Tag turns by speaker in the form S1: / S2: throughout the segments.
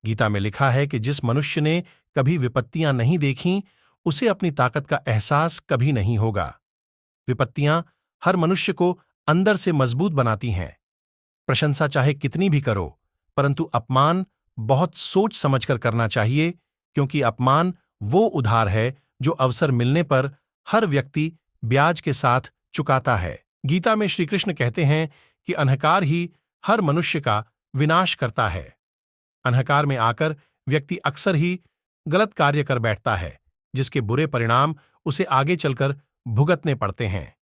S1: गीता में लिखा है कि जिस मनुष्य ने कभी विपत्तियां नहीं देखीं, उसे अपनी ताकत का एहसास कभी नहीं होगा। विपत्तियां हर मनुष्य को अंदर से मजबूत बनाती हैं। प्रशंसा चाहे कितनी भी करो, परंतु अपमान बहुत सोच समझकर करना चाहिए, क्योंकि अपमान वो उधार है जो अवसर मिलने पर हर व्यक्ति ब्याज के साथ चुकाता है। गीता में श्री कृष्ण कहते हैं कि अहंकार ही हर मनुष्य का विनाश करता है। अहंकार में आकर व्यक्ति अक्सर ही गलत कार्य कर बैठता है, जिसके बुरे परिणाम उसे आगे चलकर भुगतने पड़ते हैं।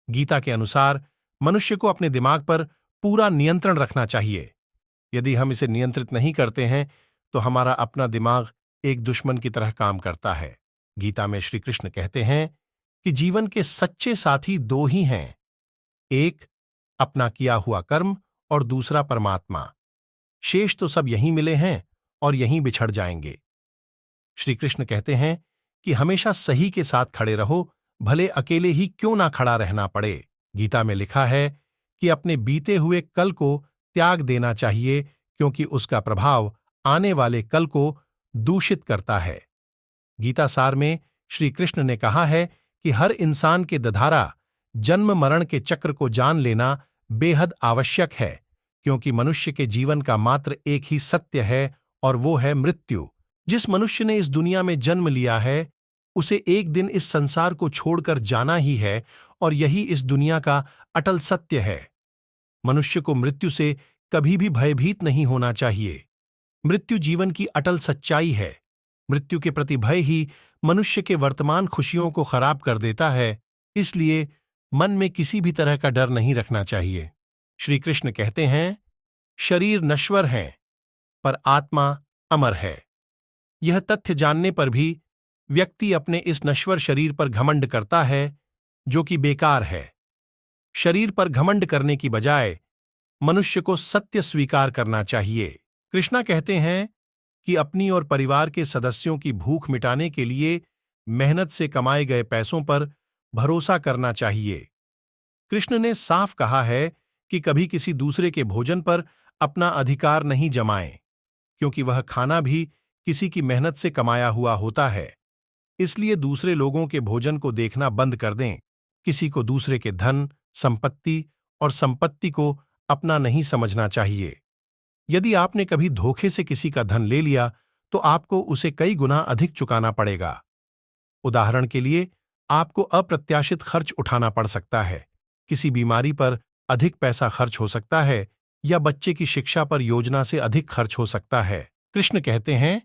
S1: गीता के अनुसार मनुष्य को अपने दिमाग पर पूरा नियंत्रण रखना चाहिए। यदि हम इसे नियंत्रित नहीं करते हैं तो हमारा अपना दिमाग एक दुश्मन की तरह काम करता है। गीता में श्री कृष्ण कहते हैं कि जीवन के सच्चे साथी दो ही हैं, एक अपना किया हुआ कर्म और दूसरा परमात्मा। शेष तो सब यहीं मिले हैं और यहीं बिछड़ जाएंगे। श्री कृष्ण कहते हैं कि हमेशा सही के साथ खड़े रहो, भले अकेले ही क्यों ना खड़ा रहना पड़े। गीता में लिखा है कि अपने बीते हुए कल को त्याग देना चाहिए, क्योंकि उसका प्रभाव आने वाले कल को दूषित करता है। गीता सार में श्री कृष्ण ने कहा है कि हर इंसान के दधारा जन्म मरण के चक्र को जान लेना बेहद आवश्यक है, क्योंकि मनुष्य के जीवन का मात्र एक ही सत्य है और वो है मृत्यु। जिस मनुष्य ने इस दुनिया में जन्म लिया है, उसे एक दिन इस संसार को छोड़कर जाना ही है, और यही इस दुनिया का अटल सत्य है। मनुष्य को मृत्यु से कभी भी भयभीत नहीं होना चाहिए। मृत्यु जीवन की अटल सच्चाई है। मृत्यु के प्रति भय ही मनुष्य के वर्तमान खुशियों को खराब कर देता है, इसलिए मन में किसी भी तरह का डर नहीं रखना चाहिए। श्री कृष्ण कहते हैं, शरीर नश्वर है पर आत्मा अमर है। यह तथ्य जानने पर भी व्यक्ति अपने इस नश्वर शरीर पर घमंड करता है, जो कि बेकार है। शरीर पर घमंड करने की बजाय मनुष्य को सत्य स्वीकार करना चाहिए। कृष्णा कहते हैं कि अपनी और परिवार के सदस्यों की भूख मिटाने के लिए मेहनत से कमाए गए पैसों पर भरोसा करना चाहिए। कृष्ण ने साफ कहा है कि कभी किसी दूसरे के भोजन पर अपना अधिकार नहीं जमाएं, क्योंकि वह खाना भी किसी की मेहनत से कमाया हुआ होता है। इसलिए दूसरे लोगों के भोजन को देखना बंद कर दें। किसी को दूसरे के धन, संपत्ति और संपत्ति को अपना नहीं समझना चाहिए। यदि आपने कभी धोखे से किसी का धन ले लिया, तो आपको उसे कई गुना अधिक चुकाना पड़ेगा। उदाहरण के लिए, आपको अप्रत्याशित खर्च उठाना पड़ सकता है, किसी बीमारी पर अधिक पैसा खर्च हो सकता है, या बच्चे की शिक्षा पर योजना से अधिक खर्च हो सकता है। कृष्ण कहते हैं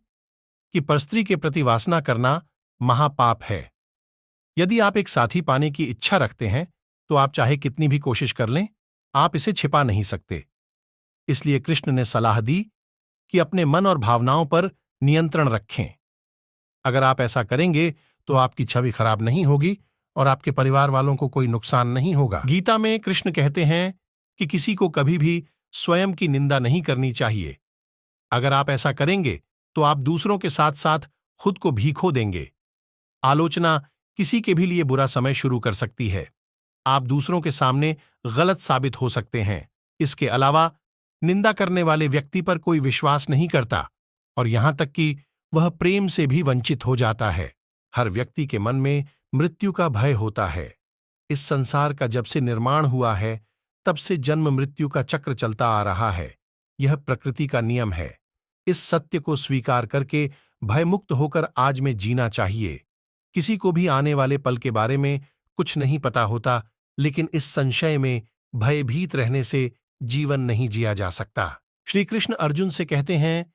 S1: कि परस्त्री के प्रति वासना करना महापाप है। यदि आप एक साथी पाने की इच्छा रखते हैं, तो आप चाहे कितनी भी कोशिश कर लें, आप इसे छिपा नहीं सकते। इसलिए कृष्ण ने सलाह दी कि अपने मन और भावनाओं पर नियंत्रण रखें। अगर आप ऐसा करेंगे तो आपकी छवि खराब नहीं होगी और आपके परिवार वालों को कोई नुकसान नहीं होगा। गीता में कृष्ण कहते हैं कि किसी को कभी भी स्वयं की निंदा नहीं करनी चाहिए। अगर आप ऐसा करेंगे तो आप दूसरों के साथ साथ खुद को भी खो देंगे। आलोचना किसी के भी लिए बुरा समय शुरू कर सकती है। आप दूसरों के सामने गलत साबित हो सकते हैं। इसके अलावा निंदा करने वाले व्यक्ति पर कोई विश्वास नहीं करता, और यहां तक कि वह प्रेम से भी वंचित हो जाता है। हर व्यक्ति के मन में मृत्यु का भय होता है। इस संसार का जब से निर्माण हुआ है, तब से जन्म मृत्यु का चक्र चलता आ रहा है। यह प्रकृति का नियम है। इस सत्य को स्वीकार करके भयमुक्त होकर आज में जीना चाहिए। किसी को भी आने वाले पल के बारे में कुछ नहीं पता होता, लेकिन इस संशय में भयभीत रहने से जीवन नहीं जिया जा सकता। श्री कृष्ण अर्जुन से कहते हैं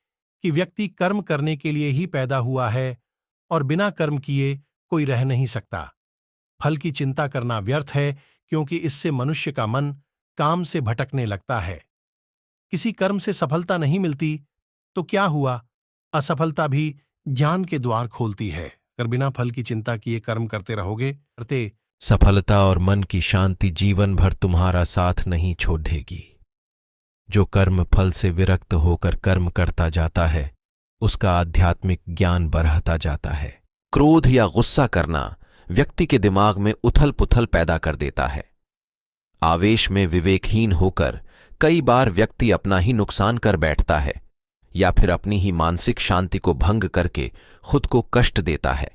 S1: कि व्यक्ति कर्म करने के लिए ही पैदा हुआ है और बिना कर्म किए कोई रह नहीं सकता। फल की चिंता करना व्यर्थ है, क्योंकि इससे मनुष्य का मन काम से भटकने लगता है। किसी कर्म से सफलता नहीं मिलती तो क्या हुआ, असफलता भी ज्ञान के द्वार खोलती है। अगर बिना फल की चिंता किए कर्म करते रहोगे,
S2: सफलता और मन की शांति जीवन भर तुम्हारा साथ नहीं छोड़ेगी। जो कर्म फल से विरक्त होकर कर्म करता जाता है, उसका आध्यात्मिक ज्ञान बढ़ता जाता है। क्रोध या गुस्सा करना व्यक्ति के दिमाग में उथल पुथल पैदा कर देता है। आवेश में विवेकहीन होकर कई बार व्यक्ति अपना ही नुकसान कर बैठता है। या फिर अपनी ही मानसिक शांति को भंग करके खुद को कष्ट देता है।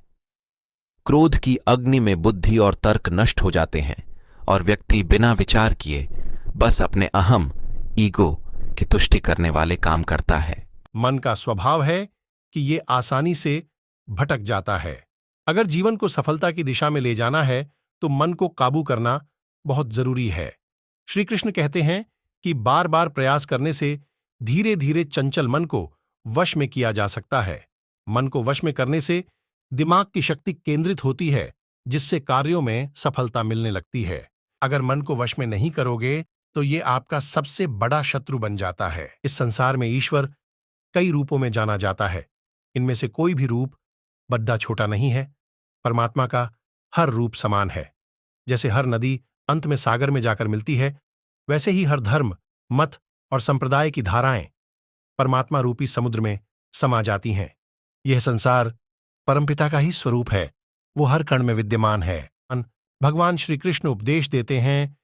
S2: क्रोध की अग्नि में बुद्धि और तर्क नष्ट हो जाते हैं और व्यक्ति बिना विचार किए बस अपने अहम ईगो की तुष्टि करने वाले काम करता है।
S1: मन का स्वभाव है कि ये आसानी से भटक जाता है। अगर जीवन को सफलता की दिशा में ले जाना है तो मन को काबू करना बहुत जरूरी है। श्री कृष्ण कहते हैं कि बार बार प्रयास करने से धीरे धीरे चंचल मन को वश में किया जा सकता है। मन को वश में करने से दिमाग की शक्ति केंद्रित होती है, जिससे कार्यों में सफलता मिलने लगती है। अगर मन को वश में नहीं करोगे तो ये आपका सबसे बड़ा शत्रु बन जाता है। इस संसार में ईश्वर कई रूपों में जाना जाता है। इनमें से कोई भी रूप बड़ा छोटा नहीं है। परमात्मा का हर रूप समान है। जैसे हर नदी अंत में सागर में जाकर मिलती है, वैसे ही हर धर्म, मत और संप्रदाय की धाराएं परमात्मा रूपी समुद्र में समा जाती हैं। यह संसार परमपिता का ही स्वरूप है। वो हर कण में विद्यमान है। भगवान श्री कृष्ण उपदेश देते हैं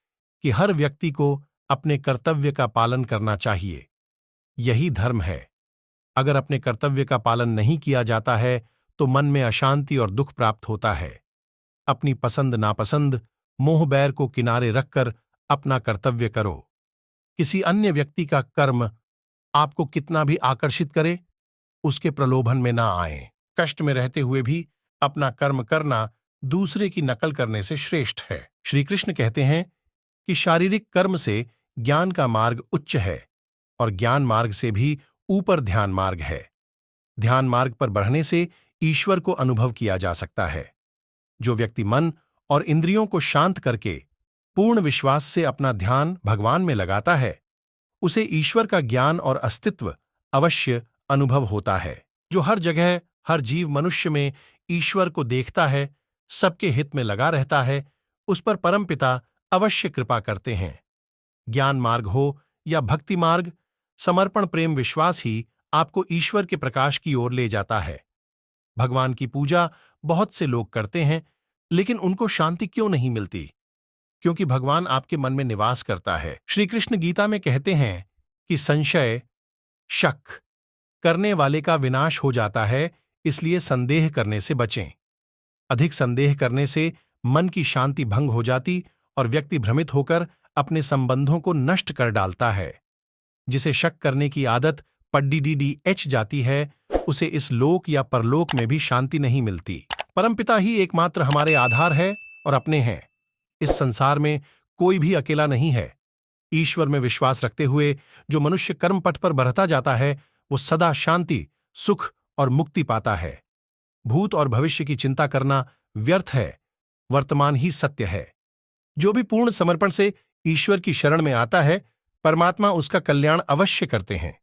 S1: कि हर व्यक्ति को अपने कर्तव्य का पालन करना चाहिए। यही धर्म है। अगर अपने कर्तव्य का पालन नहीं किया जाता है तो मन में अशांति और दुख प्राप्त होता है। अपनी पसंद नापसंद, मोह बैर को किनारे रखकर अपना कर्तव्य करो। किसी अन्य व्यक्ति का कर्म आपको कितना भी आकर्षित करे, उसके प्रलोभन में ना आए। कष्ट में रहते हुए भी अपना कर्म करना दूसरे की नकल करने से श्रेष्ठ है। श्री कृष्ण कहते हैं कि शारीरिक कर्म से ज्ञान का मार्ग उच्च है और ज्ञान मार्ग से भी ऊपर ध्यान मार्ग है। ध्यान मार्ग पर बढ़ने से ईश्वर को अनुभव किया जा सकता है। जो व्यक्ति मन और इंद्रियों को शांत करके पूर्ण विश्वास से अपना ध्यान भगवान में लगाता है, उसे ईश्वर का ज्ञान और अस्तित्व अवश्य अनुभव होता है। जो हर जगह हर जीव मनुष्य में ईश्वर को देखता है, सबके हित में लगा रहता है, उस पर परमपिता अवश्य कृपा करते हैं। ज्ञान मार्ग हो या भक्ति मार्ग, समर्पण प्रेम विश्वास ही आपको ईश्वर के प्रकाश की ओर ले जाता है। भगवान की पूजा बहुत से लोग करते हैं, लेकिन उनको शांति क्यों नहीं मिलती? क्योंकि भगवान आपके मन में निवास करता है। श्री कृष्ण गीता में कहते हैं कि संशय, शक करने वाले का विनाश हो जाता है, इसलिए संदेह करने से बचें। अधिक संदेह करने से मन की शांति भंग हो जाती और व्यक्ति भ्रमित होकर अपने संबंधों को नष्ट कर डालता है। जिसे शक करने की आदत पड्डीडीएच जाती है, उसे इस लोक या परलोक में भी शांति नहीं मिलती। परमपिता ही एकमात्र हमारे आधार है और अपने हैं। इस संसार में कोई भी अकेला नहीं है। ईश्वर में विश्वास रखते हुए जो मनुष्य कर्म पथ पर बढ़ता जाता है, वो सदा शांति, सुख और मुक्ति पाता है। भूत और भविष्य की चिंता करना व्यर्थ है। वर्तमान ही सत्य है। जो भी पूर्ण समर्पण से ईश्वर की शरण में आता है, परमात्मा उसका कल्याण अवश्य करते हैं।